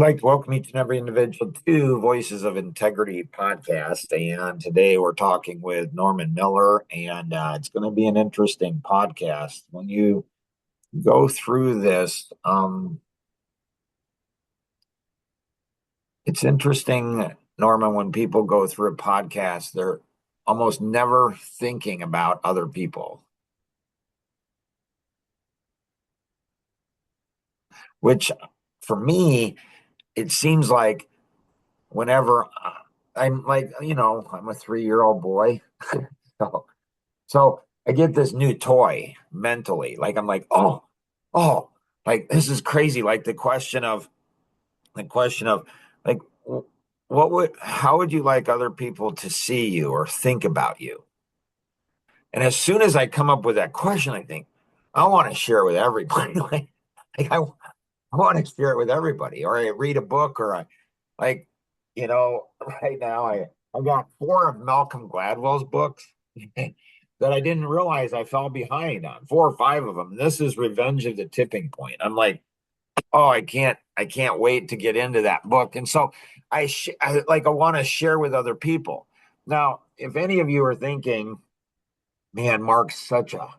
like to welcome each and every individual to Voices of Integrity podcast. And today we're talking with Norman Miller, and it's going to be an interesting podcast. When you go through this, it's interesting, Norman, when people go through a podcast, they're almost never thinking about other people, which for me, it seems like whenever I'm like, I'm a 3-year-old boy. So So I get this new toy mentally. Like I'm like, oh, like this is crazy. Like the question of like how would you like other people to see you or think about you? And as soon as I come up with that question, I think I want to share it with everybody. I want to share it with everybody. Or I read a book or I like, right now I got 4 of Malcolm Gladwell's books that I didn't realize I fell behind on. 4 or 5 of them. This is Revenge of the Tipping Point. I'm like, oh, I can't wait to get into that book. And so I want to share with other people. Now, if any of you are thinking, man, that's such a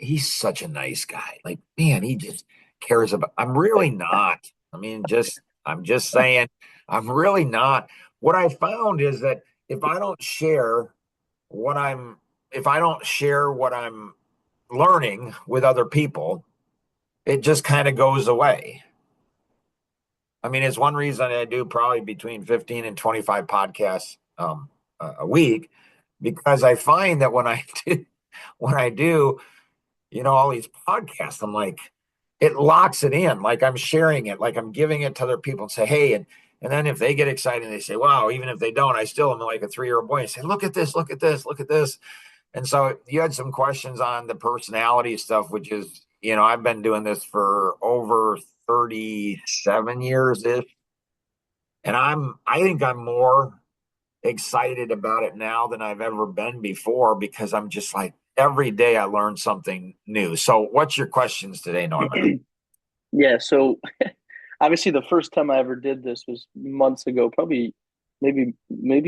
he's such a nice guy. Like, man, he just cares about, I'm really not. I'm just saying, I'm really not. What I found is that if I don't share what I'm, if I don't share what I'm learning with other people, it just kind of goes away. I mean, it's one reason I do probably between 15 and 25 podcasts a week, because I find that when I do, all these podcasts, I'm like, it locks it in. Like I'm sharing it, like I'm giving it to other people and say, hey, and then if they get excited and they say, wow, even if they don't, I still am like a 3-year-old boy and say, look at this, look at this, look at this. And so you had some questions on the personality stuff, which is, I've been doing this for over 37 years ish. And I think I'm more excited about it now than I've ever been before, because I'm just like every day I learn something new. So what's your questions today, Norman? Yeah, so obviously the first time I ever did this was months ago, probably maybe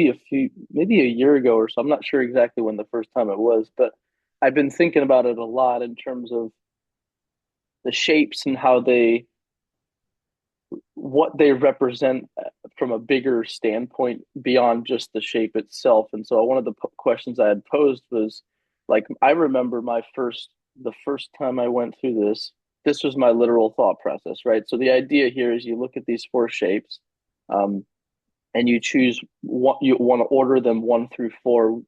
a year ago or so. I'm not sure exactly when the first time it was, but I've been thinking about it a lot in terms of the shapes and how they what they represent from a bigger standpoint beyond just the shape itself. And so one of the questions I had posed was like, I remember the first time I went through this was my literal thought process, right? So the idea here is you look at these 4 shapes, um, and you choose what you want to order them 1 through 4,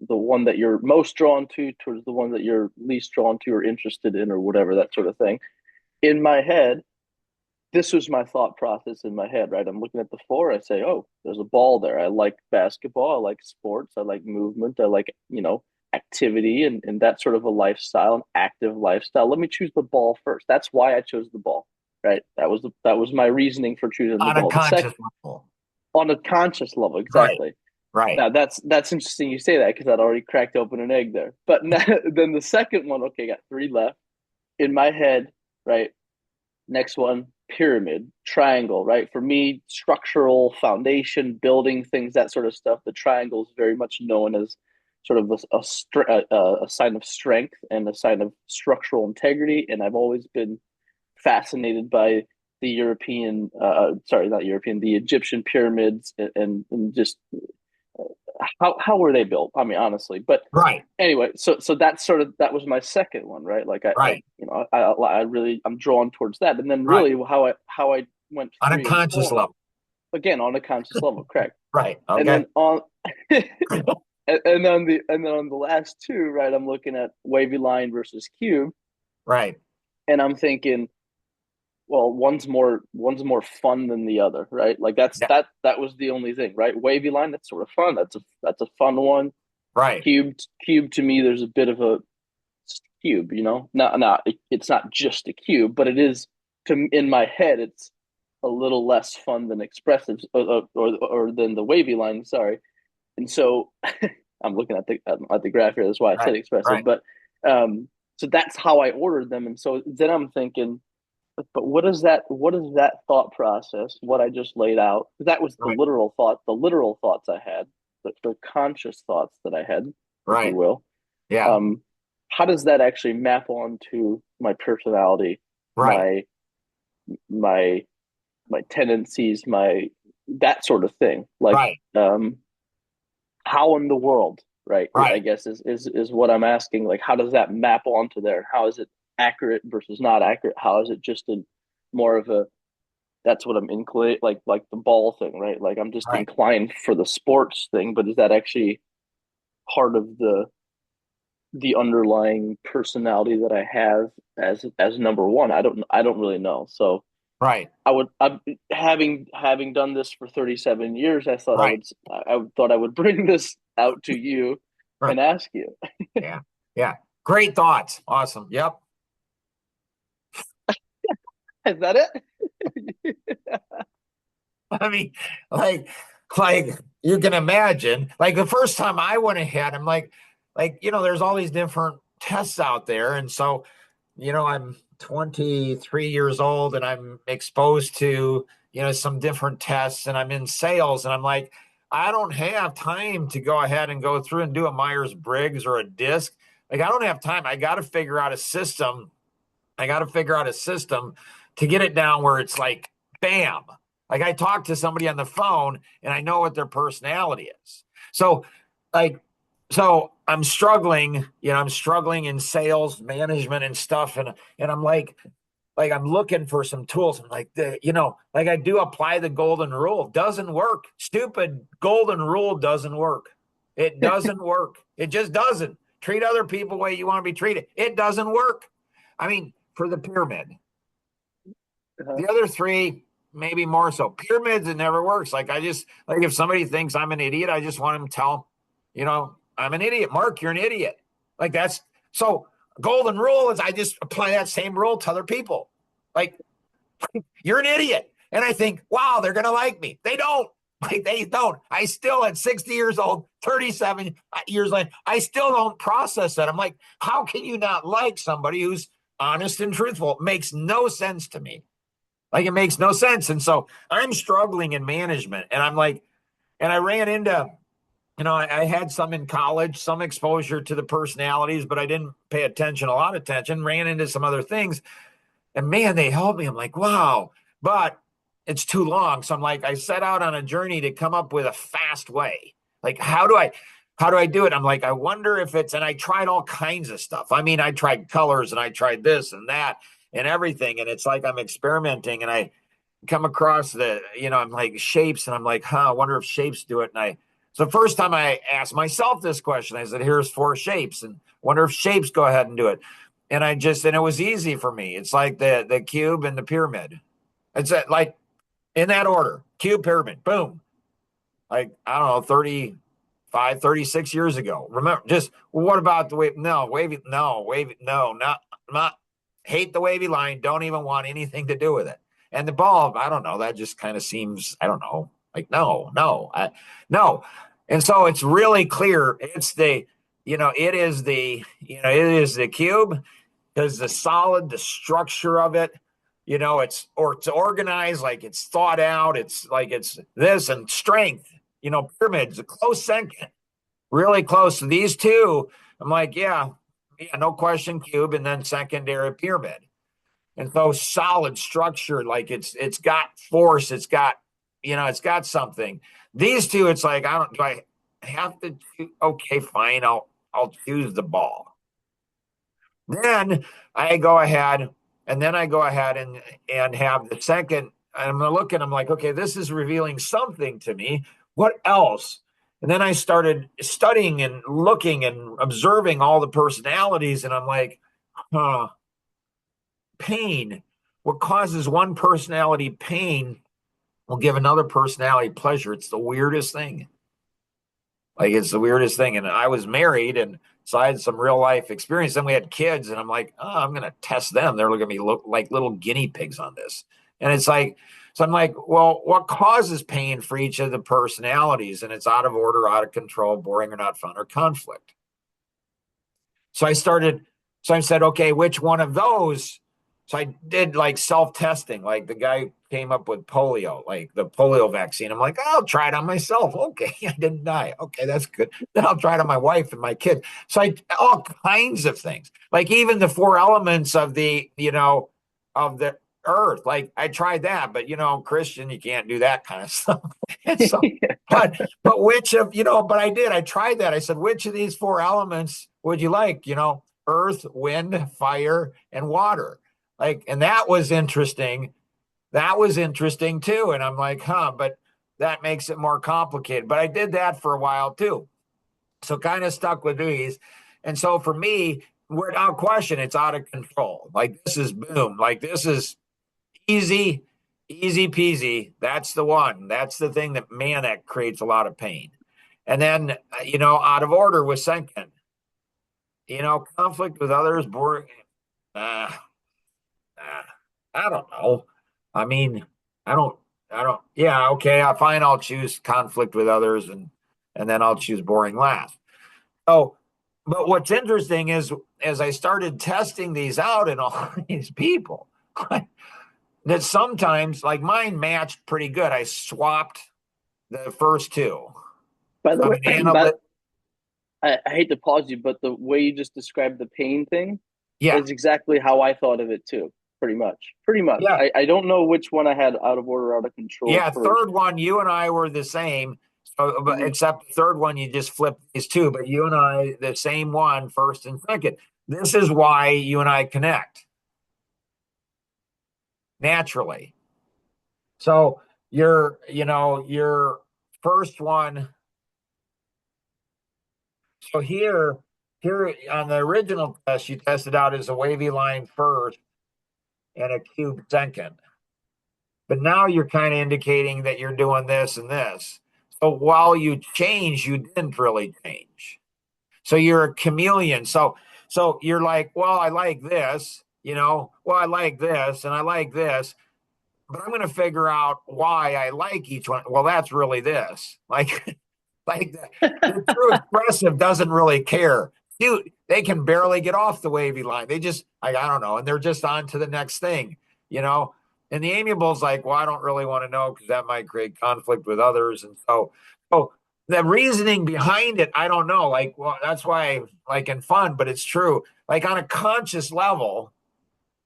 the one that you're most drawn to towards the one that you're least drawn to or interested in or whatever, that sort of thing. In my head, this was my thought process in my head, right? I'm looking at the 4. I say, oh, there's a ball there. I like basketball. I like sports. I like movement. I like, activity and that sort of a lifestyle, an active lifestyle. Let me choose the ball first. That's why I chose the ball, right? That was my reasoning for choosing the On a ball. The conscious second, level. on a conscious level, Right, exactly. right. Now that's interesting you say that because I'd already cracked open an egg there. But now, then the second one, okay, got 3 left in my head, right? Next one, pyramid, triangle, right? For me, structural foundation, building things, that sort of stuff. The triangle is very much known as sort of a sign of strength and a sign of structural integrity. And I've always been fascinated by the sorry, not European, the Egyptian pyramids and just how were they built? I mean, honestly, but Right, anyway, so that was my second one, right? Like right, I really I'm drawn towards that, and then right. really how I went On a 3 and 4 conscious level. again on a conscious level, correct? Right. And Okay. then on and then on the last 2, right? I'm looking at wavy line versus cube, Right. and I'm thinking, well, one's more fun than the other, right? Like Yeah. that was the only thing, right? Wavy line, that's sort of fun. That's a fun one. Right. Cube to me, there's a bit of a cube, not it's not just a cube, but it is to in my head it's a little less fun than expressive or than the wavy line, sorry. And so I'm looking at the graph here, that's why I said Right. expressive. Right. But um so that's how I ordered them. And so then I'm thinking, But what is that thought process, what I just laid out? That was Right. the literal thoughts I had, the conscious thoughts that I had, if you Right. will. Yeah. Um, how does that actually map onto my personality, Right. my my my tendencies, my that sort of thing? Like, Right. how in the world, right? I Right. guess is what I'm asking. Like, how does that map onto there? How is it accurate versus not accurate? How is it just a more of a that's what I'm inclined like the ball thing, right? Like I'm just Right. inclined for the sports thing, but is that actually part of the underlying personality that I have as number one? I don't really know. So Right. I having done this for 37 years, Right. I thought I would bring this out to you Right. and ask you. Yeah. Yeah. Great thoughts. Awesome. Yep. Is that it? I mean, like, like you can imagine, like the first time I went ahead, I'm there's all these different tests out there. And so, I'm 23 years old and I'm exposed to, some different tests and I'm in sales and I'm like, I don't have time to go ahead and go through and do a Myers-Briggs or a DISC. Like, I don't have time. I got to figure out a system. I got to figure out a system to get it down where it's like, bam. Like I talk to somebody on the phone and I know what their personality is. So, like, so I'm struggling in sales management and stuff. And I'm like I'm looking for some tools. I'm like, like I do apply the golden rule. Doesn't work. Stupid golden rule doesn't work. It doesn't work. It just doesn't. Treat other people the way you want to be treated. It doesn't work. I mean, for the pyramid. Uh-huh. The other three, maybe more so. Pyramids, it never works. Like I just like if somebody thinks I'm an idiot, I just want them to tell them, I'm an idiot. Mark, you're an idiot. Like that's so golden rule is I just apply that same rule to other people. Like you're an idiot. And I think, wow, they're gonna like me. They don't. Like they don't. I still at 60 years old, 37 years later, I still don't process that. I'm like, how can you not like somebody who's honest and truthful? It makes no sense to me. Like it makes no sense. And so I'm struggling in management. And I'm like, and I ran into, I had some in college, some exposure to the personalities, but I didn't pay attention, a lot of attention, ran into some other things. And man, they helped me. I'm like, wow, but it's too long. So I'm like, I set out on a journey to come up with a fast way. Like, how do I do it? I'm like, I wonder if it's, and I tried all kinds of stuff. I mean, I tried colors and I tried this and that and everything. And it's like I'm experimenting and I come across I'm like shapes and I'm like, I wonder if shapes do it. So the first time I asked myself this question, I said, here's four shapes and wonder if shapes go ahead and do it. And it was easy for me. It's like the cube and the pyramid. It's like in that order, cube, pyramid, boom. Like, I don't know, 35, 36 years ago. Remember, just what about the wave? No, wavy, no, wavy, no, not hate the wavy line. Don't even want anything to do with it. And the bulb, I don't know. That just kind of seems, I don't know, like no. And so it's really clear. It's it is the cube because the solid, the structure of it, it's organized, like it's thought out. It's like it's this and strength. Pyramids, a close second, really close to these two. I'm like, yeah, no question, cube, and then secondary pyramid. And so solid structure, like it's got force, it's got something. These two, it's like I don't do I have to okay, fine, I'll choose the ball. Then I go ahead and have the second. I'm looking, I'm like, okay, this is revealing something to me. What else? And then I started studying and looking and observing all the personalities, and I'm like, huh, pain. What causes one personality pain will give another personality pleasure. It's the weirdest thing. Like it's the weirdest thing. And I was married, and so I had some real life experience. Then we had kids, and I'm like, oh, I'm gonna test them. They're looking at me look like little guinea pigs on this. And it's like, so I'm like, well, what causes pain for each of the personalities? And it's out of order, out of control, boring or not fun, or conflict. So I said, okay, which one of those So I did like self-testing. Like the guy came up with polio, like the polio vaccine. I'm like, I'll try it on myself. Okay, I didn't die. Okay, that's good. Then I'll try it on my wife and my kids. So I all kinds of things. Like even the four elements of the, of the earth. Like I tried that, but Christian, you can't do that kind of stuff. And so, but which of, but I did. I tried that. I said, which of these four elements would you like? Earth, wind, fire, and water. Like, and that was interesting. That was interesting too. And I'm like, but that makes it more complicated. But I did that for a while too. So kind of stuck with these. And so for me, without question, it's out of control. Like this is boom. Like this is easy, easy peasy. That's the one. That's the thing that, man, that creates a lot of pain. And then, out of order was second. Conflict with others, boring. Uh, I don't know. I mean, I don't, yeah, okay, fine. I'll choose conflict with others and then I'll choose boring last. So, but what's interesting is as I started testing these out in all these people, that sometimes like mine matched pretty good. I swapped the first two. By the I'm way, an analyst. I hate to pause you, but the way you just described the pain thing Yeah. is exactly how I thought of it too. Pretty much. Pretty much. Yeah. I don't know which one I had out of order, out of control Yeah. first. Third one, you and I were the same. So, but Mhm. except the third one, you just flipped these two, but you and I, the same one, first and second. This is why you and I connect naturally. So your first one. So here on the original test, you tested out as a wavy line first and a cube second. But now you're kind of indicating that you're doing this and this. So while you change, you didn't really change. So you're a chameleon. So you're like, well, I like this, well, I like this and I like this, but I'm going to figure out why I like each one. Well, that's really this. Like the true expressive doesn't really care. Dude, they can barely get off the wavy line. They just, I don't know, and they're just on to the next thing, you know. And the amiable's like, well, I don't really want to know because that might create conflict with others. And so the reasoning behind it, I don't know. Like, well, that's why, like in fun, but it's true. Like on a conscious level,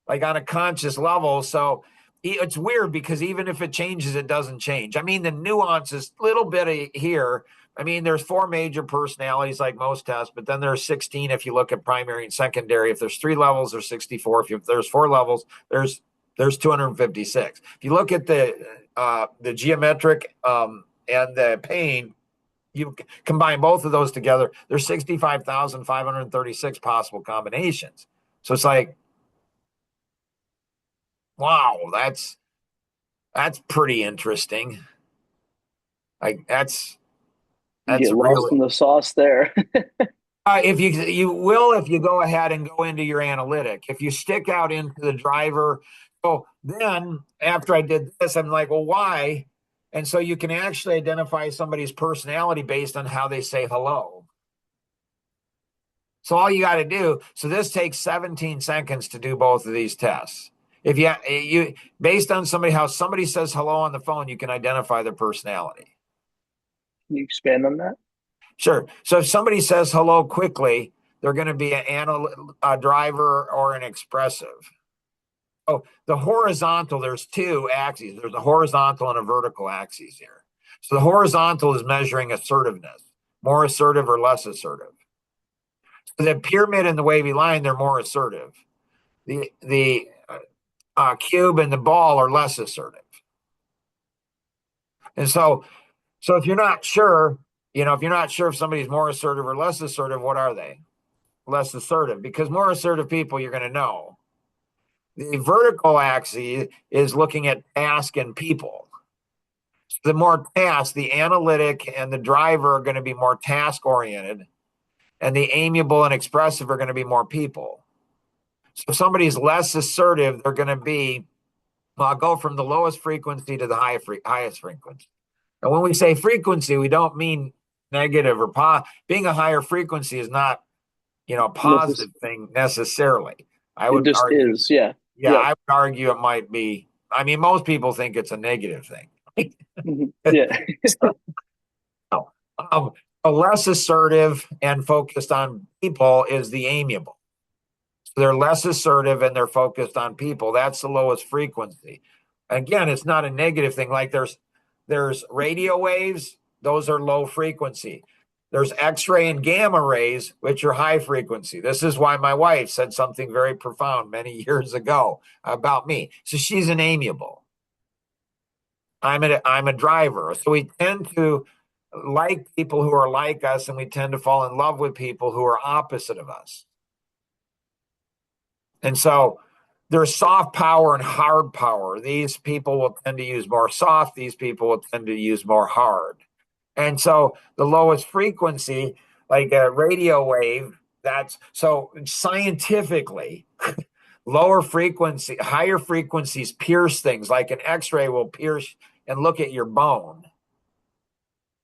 So it's weird because even if it changes, it doesn't change. I mean, the nuances, little bit of here. I mean, there's four major personalities like most tests, but then there's 16 if you look at primary and secondary. If there's three levels, there's 64. If there's four levels, there's 256. If you look at the geometric and the pain, you combine both of those together, there's 65,536 possible combinations. So it's like, wow, that's pretty interesting. Like You that's get lost really in the sauce there. if you go ahead and go into your analytic. If you stick out into the driver, so then after I did this, I'm like, well, why? And so you can actually identify somebody's personality based on how they say hello. So all you got to do, so this takes 17 seconds to do both of these tests. If you based on how somebody says hello on the phone, you can identify their personality. Can you expand on that? Sure. So if somebody says hello quickly, they're going to be a driver or an expressive. Oh, the horizontal, there's two axes. There's a horizontal and a vertical axis here. So the horizontal is measuring assertiveness, more assertive or less assertive. So the pyramid and the wavy line, they're more assertive. The cube and the ball are less assertive. And so if you're not sure, if you're not sure if somebody's more assertive or less assertive, what are they? Less assertive, because more assertive people you're going to know. The vertical axis is looking at task and people. So the more task, the analytic and the driver are going to be more task oriented, and the amiable and expressive are going to be more people. So if somebody's less assertive, they're going to be, well, I'll go from the lowest frequency to the highest frequency. And when we say frequency, we don't mean negative or positive. Being a higher frequency is not, a positive thing necessarily. I It would just argue, is, yeah. Yeah, I would argue it might be. I mean, most people think it's a negative thing. Yeah. So, a less assertive and focused on people is the amiable. So they're less assertive and they're focused on people. That's the lowest frequency. Again, it's not a negative thing. Like there's radio waves, those are low frequency. There's X-ray and gamma rays, which are high frequency. This is why my wife said something very profound many years ago about me. So she's an amiable. I'm a driver. So we tend to like people who are like us, and we tend to fall in love with people who are opposite of us. And so there's soft power and hard power. These people will tend to use more soft, these people will tend to use more hard. And so the lowest frequency, like a radio wave, that's so scientifically lower frequency, higher frequencies pierce things like an X-ray will pierce and look at your bone.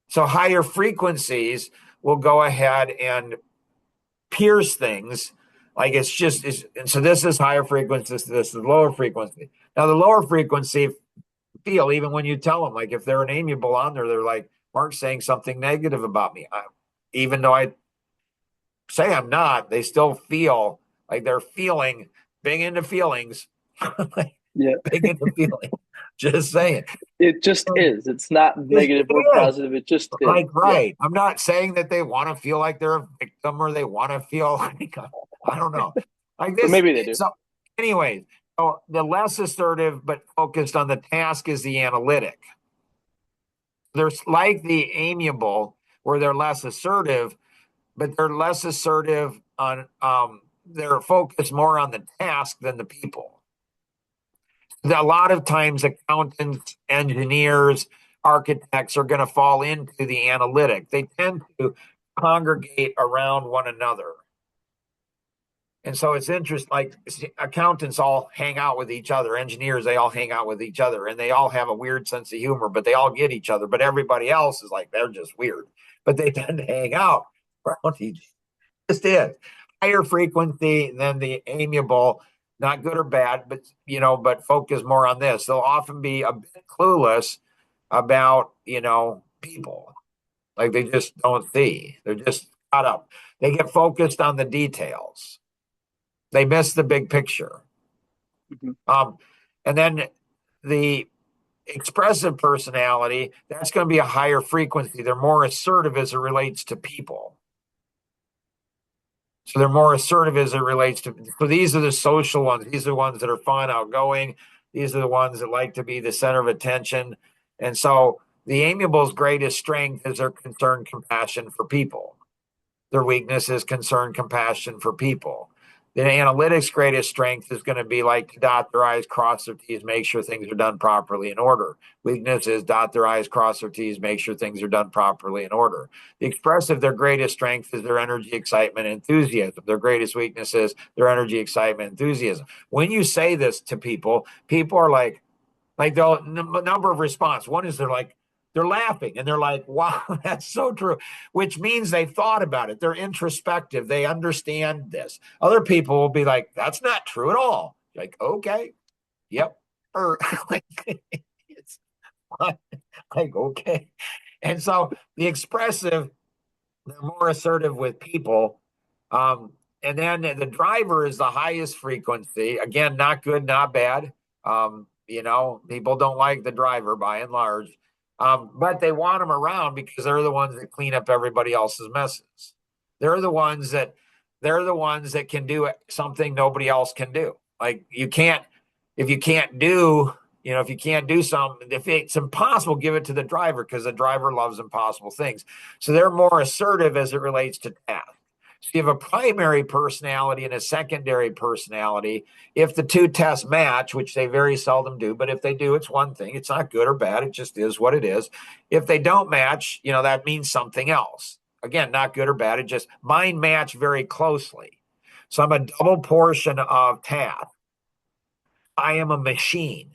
So higher frequencies will go ahead and pierce things. Like it's just, and so this is higher frequency, this is lower frequency. Now the lower frequency feel, even when you tell them, like if they're an amiable on there, they're like, Mark's saying something negative about me. Even though I say I'm not, they still feel like they're feeling big into feelings. Yeah. Big into feelings. Just saying. It just is. It's not negative or positive. It just is. Like, right. Yeah. I'm not saying that they want to feel like they're a victim or they want to feel like, I don't know. Like this. But maybe they do. So, anyways, so the less assertive but focused on the task is the analytic. There's like the amiable where they're less assertive, but they're less assertive on, they're focused more on the task than the people. A lot of times accountants, engineers, architects are going to fall into the analytic. They tend to congregate around one another. And so it's interesting, like accountants all hang out with each other, engineers, they all hang out with each other, and they all have a weird sense of humor, but they all get each other. But everybody else is like, they're just weird, but they tend to hang out around each other. Just is. Higher frequency than the amiable, not good or bad, but but focus more on this. They'll often be a bit clueless about, people. Like they just don't see. They're just caught up. They get focused on the details. They miss the big picture. Mm-hmm. And then the expressive personality, that's going to be a higher frequency. They're more assertive as it relates to people. So they're more assertive as it relates to, so these are the social ones. These are the ones that are fun, outgoing. These are the ones that like to be the center of attention. And so the amiable's greatest strength is their concern, compassion for people. Their weakness is concern, compassion for people. The analytics' greatest strength is going to be like to dot their I's, cross their T's, make sure things are done properly in order. Weakness is dot their I's, cross their T's, make sure things are done properly in order. The expressive, their greatest strength is their energy, excitement, enthusiasm. Their greatest weakness is their energy, excitement, enthusiasm. When you say this to people, people are like they'll number of response. One is they're laughing and they're like, wow, that's so true, which means they've thought about it. They're introspective. They understand this. Other people will be like, that's not true at all. Like, okay, yep. Or it's like, okay. And so the expressive, they're more assertive with people. And then the driver is the highest frequency. Again, not good, not bad. People don't like the driver by and large. But they want them around because they're the ones that clean up everybody else's messes. They're the ones that can do something nobody else can do. Like if you can't do something, if it's impossible, give it to the driver because the driver loves impossible things. So they're more assertive as it relates to tasks. So you have a primary personality and a secondary personality. If the two tests match, which they very seldom do, but if they do, it's one thing. It's not good or bad. It just is what it is. If they don't match, that means something else. Again, not good or bad. It just mine match very closely. So I'm a double portion of task. I am a machine.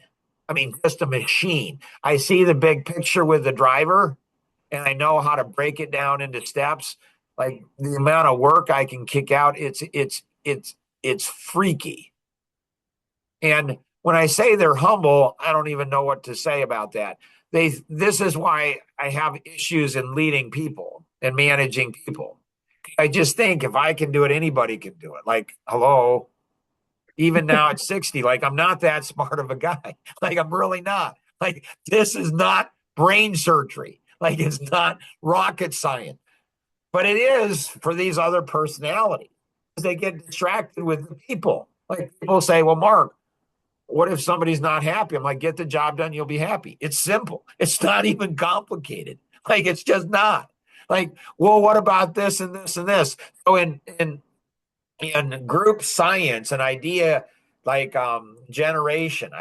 I mean, just a machine. I see the big picture with the driver and I know how to break it down into steps. Like the amount of work I can kick out, it's freaky. And when I say they're humble, I don't even know what to say about that. This is why I have issues in leading people and managing people. I just think if I can do it, anybody can do it. Like, hello, even now at 60, like I'm not that smart of a guy. Like I'm really not. Like this is not brain surgery. Like it's not rocket science. But it is for these other personalities. They get distracted with the people. Like people say, well, Mark, what if somebody's not happy? I'm like, get the job done, you'll be happy. It's simple. It's not even complicated. Like it's just not. Like, well, what about this and this and this? So in group science and idea generation,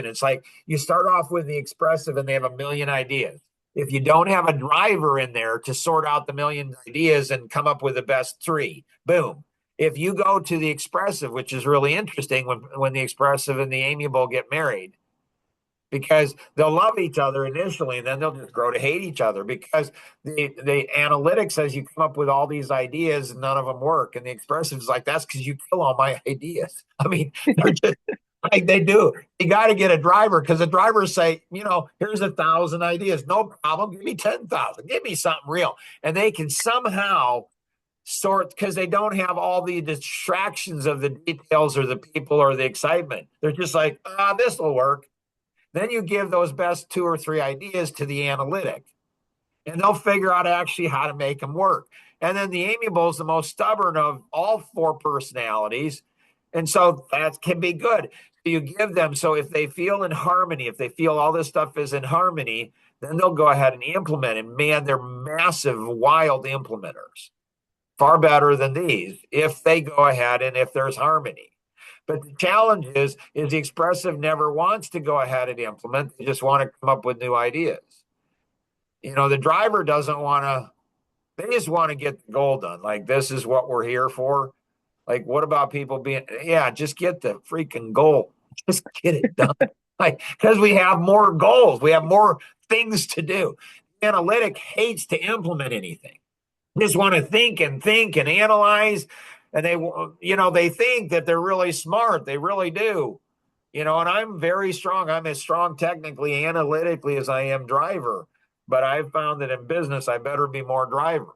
it's like you start off with the expressive and they have a million ideas. If you don't have a driver in there to sort out the million ideas and come up with the best three, boom. If you go to the expressive, which is really interesting when the expressive and the amiable get married, because they'll love each other initially and then they'll just grow to hate each other because the analytics says you come up with all these ideas and none of them work, and the expressive is like, that's because you kill all my ideas. I mean, they're just like, they do. You got to get a driver, because the drivers say, here's 1,000 ideas, no problem, give me 10,000, give me something real. And they can somehow sort, because they don't have all the distractions of the details or the people or the excitement. They're just like, this will work. Then you give those best two or three ideas to the analytic, and they'll figure out actually how to make them work. And then the amiable is the most stubborn of all four personalities. And so that can be good. So you give them, so if they feel in harmony, if they feel all this stuff is in harmony, then they'll go ahead and implement. And man, they're massive, wild implementers, far better than these if they go ahead and if there's harmony. But the challenge is the expressive never wants to go ahead and implement. They just want to come up with new ideas. The driver doesn't want to, they just want to get the goal done. Like, this is what we're here for. Like, what about people being, yeah, just get the freaking goal. Just get it done. Like, because we have more goals, we have more things to do. Analytic hates to implement anything. They just want to think and analyze. And they think that they're really smart. They really do. And I'm very strong. I'm as strong technically, analytically as I am driver. But I've found that in business, I better be more driver.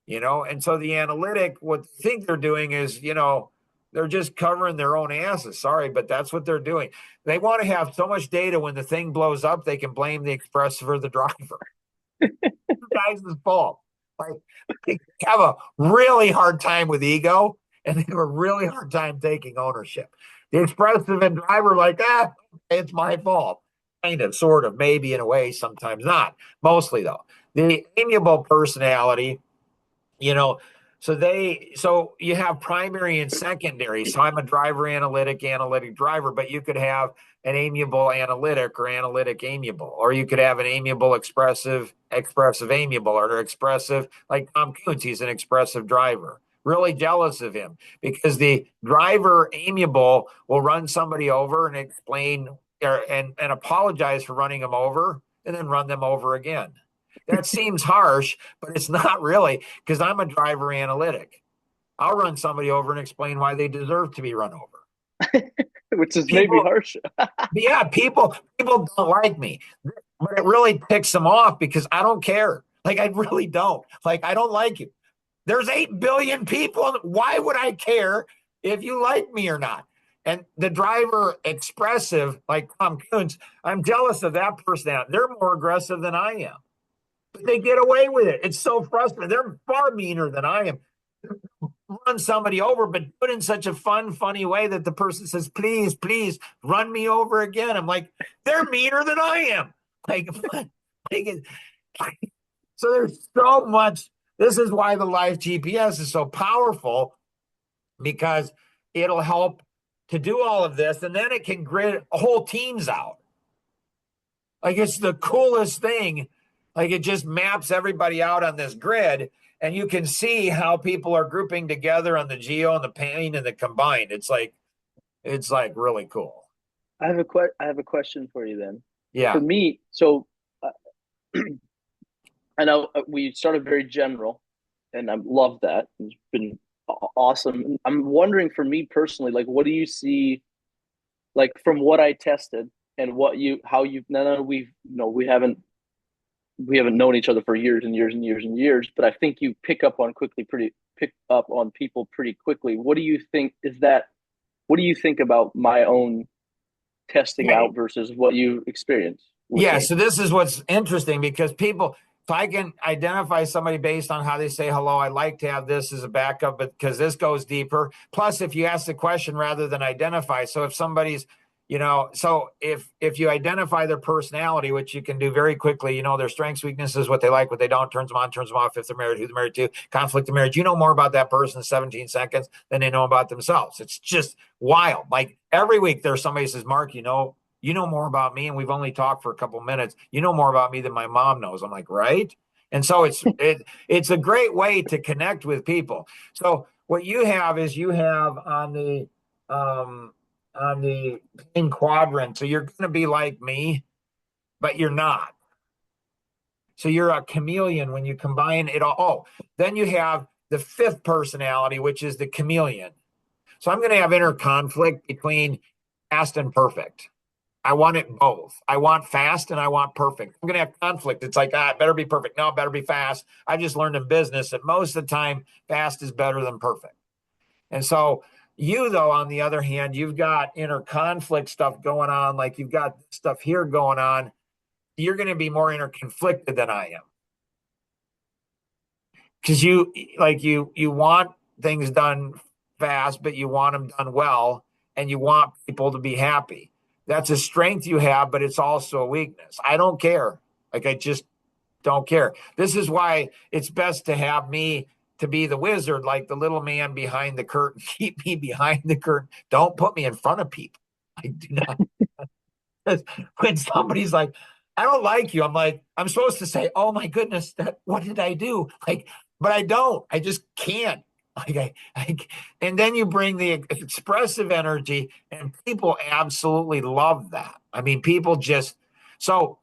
And so the analytic, what they think they're doing is, they're just covering their own asses. Sorry, but that's what they're doing. They want to have so much data when the thing blows up, they can blame the expressive or the driver. The guy's fault. Like, they have a really hard time with ego, and they have a really hard time taking ownership. The expressive and driver, like, it's my fault. Kind of, sort of, maybe in a way, sometimes not. Mostly though. The amiable personality, you know, so you have primary and secondary. So I'm a driver analytic driver, but you could have an amiable analytic or analytic amiable, or you could have an amiable expressive amiable, or expressive like Tom Kuntz. He's an expressive driver. Really jealous of him because the driver amiable will run somebody over and explain and apologize for running them over and then run them over again. That seems harsh, but it's not really, because I'm a driver analytic. I'll run somebody over and explain why they deserve to be run over. Which is maybe People, harsh. yeah, people don't like me, but it really picks them off because I don't care. Like, I really don't. Like, I don't like you. There's 8 billion people. Why would I care if you like me or not? And the driver expressive, like Tom Kuntz, I'm jealous of that person. They're more aggressive than I am. But they get away with it. It's so frustrating. They're far meaner than I am. Run somebody over, but do it in such a fun, funny way that the person says, please, please run me over again. I'm like, they're meaner than I am. Like, so there's so much. This is why the live GPS is so powerful, because it'll help to do all of this. And then it can grid whole teams out. Like, it's the coolest thing. Like, it just maps everybody out on this grid, and you can see how people are grouping together on the geo and the pane and the combined. It's like really cool. I have a question for you then. For Yeah. me, so I know we started very general, and I love that. It's been awesome. I'm wondering, for me personally, like, what do you see? like from what I tested and what you how you none of we've we haven't known each other for years and years and years and years, but I think you pick up on people pretty quickly. What do you think is that? What do you think about my own testing Yeah. out versus what you experience with Yeah, me? so this is what's interesting because people, if I can identify somebody based on how they say hello, I like to have this as a backup, but because this goes deeper. Plus, if you ask the question rather than identify, so if somebody's, so if you identify their personality, which you can do very quickly, their strengths, weaknesses, what they like, what they don't, turns them on, turns them off, if they're married, who they're married to, conflict of marriage, you know more about that person in 17 seconds than they know about themselves. It's just wild. Like every week there's somebody who says, Mark, you know more about me, and we've only talked for a couple minutes. You know more about me than my mom knows. I'm like, right? And so it's a great way to connect with people. So what you have is you have on the pain quadrant. So you're going to be like me, but you're not. So you're a chameleon when you combine it all. Oh, then you have the fifth personality, which is the chameleon. So I'm going to have inner conflict between fast and perfect. I want it both. I want fast and I want perfect. I'm going to have conflict. It's like, it better be perfect. No, it better be fast. I just learned in business that most of the time, fast is better than perfect. And so, you, though, on the other hand, you've got inner conflict stuff going on. Like you've got stuff here going on. You're going to be more interconflicted than I am because you want things done fast, but you want them done well, and you want people to be happy. That's a strength you have, but it's also a weakness. I don't care. Like I just don't care. This is why it's best to have me to be the wizard, like the little man behind the curtain. Keep me behind the curtain. Don't put me in front of people. I do not. When somebody's like, I don't like you, I'm like, I'm supposed to say, oh my goodness, what did I do? Like, but I don't. I just can't. Like and then you bring the expressive energy, and people absolutely love that. I mean, people just so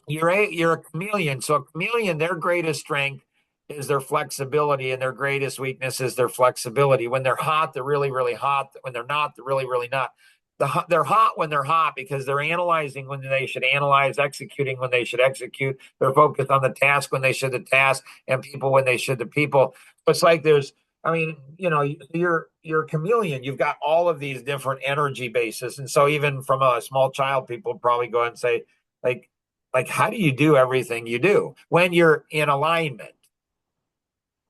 you're a chameleon. So a chameleon, their greatest strength is their flexibility, and their greatest weakness is their flexibility. When they're hot, they're really, really hot. When they're not, they're really, really not. They're hot when they're hot because they're analyzing when they should analyze, executing when they should execute. They're focused on the task when they should the task, and people when they should the people. It's like I mean, you're a chameleon. You've got all of these different energy bases, and so even from a small child, people probably go and say, like, how do you do everything you do when you're in alignment?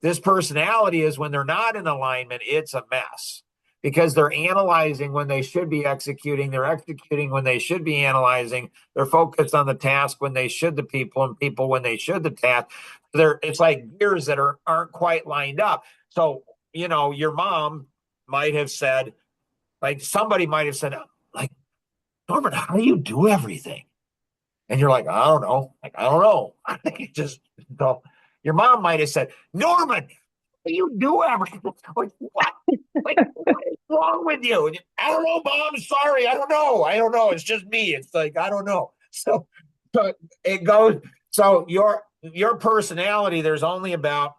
This personality is when they're not in alignment, it's a mess because they're analyzing when they should be executing. They're executing when they should be analyzing. They're focused on the task when they should the people, and people when they should the task. It's like gears that aren't quite lined up. So, your mom might have said, like somebody might have said, like, Norman, how do you do everything? And you're like, I don't know. Like, I don't know. I think it just so your mom might have said, Norman, you do everything. Like, what? Like, what is wrong with you? And I don't know, mom. Sorry. I don't know. I don't know. It's just me. It's like, I don't know. So it goes, so your personality, there's only about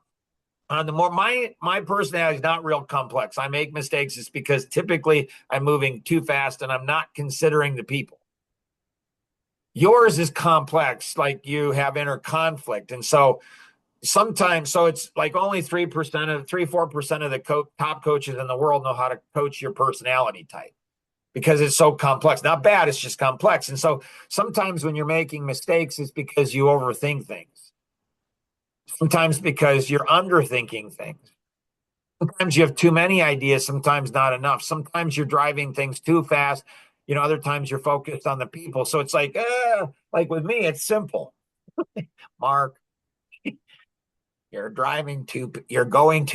on the more my personality is not real complex. I make mistakes. It's because typically I'm moving too fast and I'm not considering the people. Yours is complex, like you have inner conflict. And so sometimes, so it's like only 4% of the top coaches in the world know how to coach your personality type because it's so complex. Not bad, it's just complex. And so sometimes when you're making mistakes, it's because you overthink things. Sometimes because you're underthinking things. Sometimes you have too many ideas, sometimes not enough. Sometimes you're driving things too fast. Other times you're focused on the people. So it's like with me, it's simple. Mark, you're going too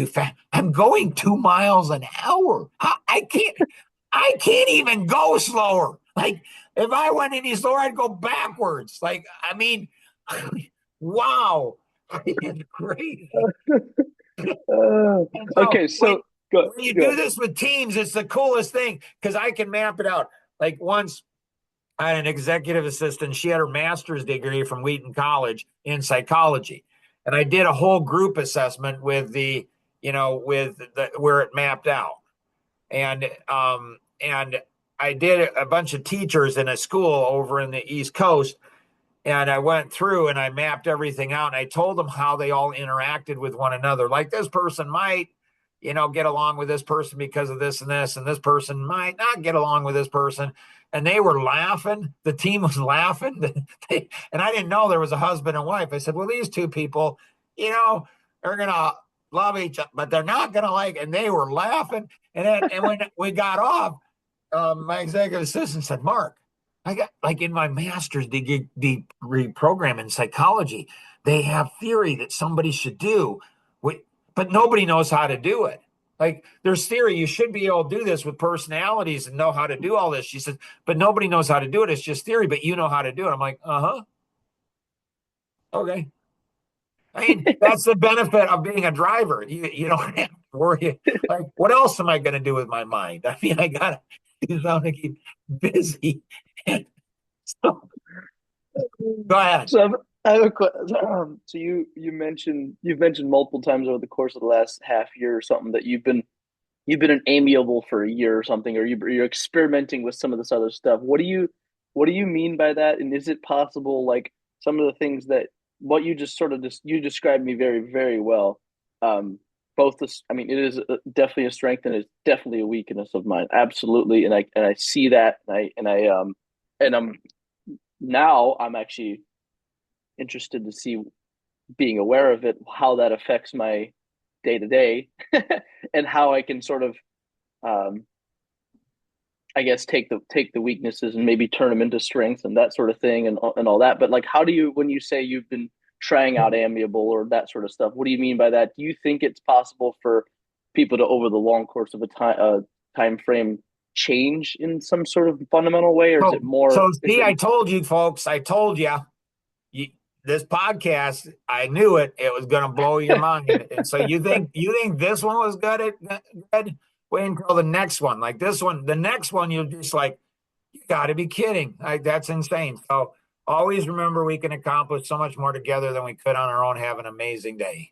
fast. I'm going 2 miles an hour. I can't even go slower. Like if I went any slower, I'd go backwards. Like, I mean, wow. It's crazy. And so Okay, so go when you go do ahead. this with teams, it's the coolest thing because I can map it out. Like once I had an executive assistant, she had her master's degree from Wheaton College in psychology. And I did a whole group assessment with with the where it mapped out. And I did a bunch of teachers in a school over in the East Coast, and I went through and I mapped everything out, and I told them how they all interacted with one another. Like this person might, get along with this person because of this, and this person might not get along with this person. And they were laughing. The team was laughing. And I didn't know there was a husband and wife. I said, well, these two people, are going to love each other, but they're not going to like, and they were laughing. And when we got off, my executive assistant said, Mark, I got like in my master's degree program in psychology, they have theory that somebody should do, but nobody knows how to do it. Like there's theory, you should be able to do this with personalities and know how to do all this. She said, but nobody knows how to do it. It's just theory, but you know how to do it. I'm like, okay. I mean, that's the benefit of being a driver. You don't have to worry. Like, what else am I going to do with my mind? I mean, I got to keep busy. So, go ahead. So I have a question. So you've mentioned multiple times over the course of the last half year or something that you've been an amiable for a year or something, or you're experimenting with some of this other stuff. What do you mean by that? And is it possible, like some of the things that what you just sort of you described me very, very well. Both this, I mean, it is definitely a strength and it's definitely a weakness of mine. Absolutely, and I see that, and I'm now I'm actually interested to see, being aware of it, how that affects my day to day, and how I can sort of um, I guess take the weaknesses and maybe turn them into strengths and that sort of thing, and all that. But like, how do you, when you say you've been trying out amiable or that sort of stuff, what do you mean by that? Do you think it's possible for people to, over the long course of a time frame, change in some sort of fundamental way, or is it So, more? so Is see, it I told you, folks. I told you, this podcast. I knew it was going to blow your mind. And so you think this one was good? Wait until the next one. Like this one, the next one, you're just like, you got to be kidding. Like that's insane. So always remember, we can accomplish so much more together than we could on our own. Have an amazing day.